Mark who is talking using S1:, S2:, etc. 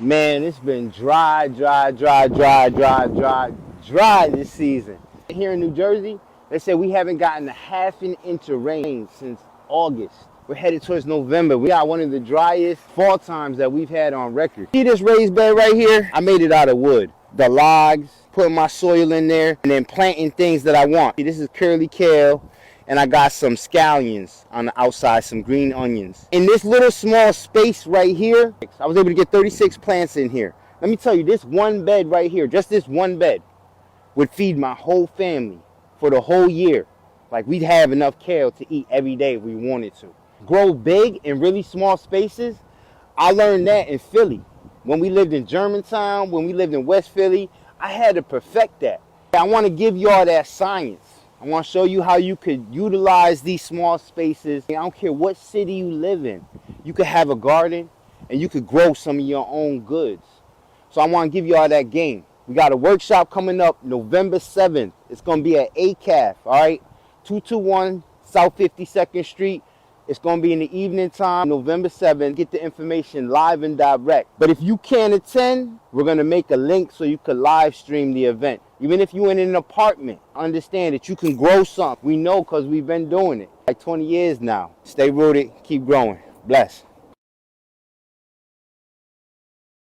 S1: Man, it's been dry this season. Here in New Jersey, they say we haven't gotten a half an inch of rain since August. We're headed towards November. We got one of the driest fall times that we've had on record. See this raised bed right here? I made it out of wood. The logs, putting my soil in there, and then planting things that I want. See, this is curly kale, and I got some scallions on the outside, some green onions. In this little small space right here, I was able to get 36 plants in here. Let me tell you, this one bed right here, just this one bed, would feed my whole family for the whole year. Like, we'd have enough kale to eat every day if we wanted to. Grow big in really small spaces, I learned that in Philly. When we lived in Germantown, when we lived in West Philly, I had to perfect that. I want to give y'all that science. I want to show you how you could utilize these small spaces. I don't care what city you live in. You could have a garden and you could grow some of your own goods. So I want to give y'all that game. We got a workshop coming up November 7th. It's going to be at ACAF, all right? 221 South 52nd Street. It's going to be in the evening time, November 7th. Get the information live and direct. But if you can't attend, we're going to make a link so you could live stream the event. Even if you're in an apartment, understand that you can grow something. We know because we've been doing it like 20 years now. Stay rooted, keep growing. Bless.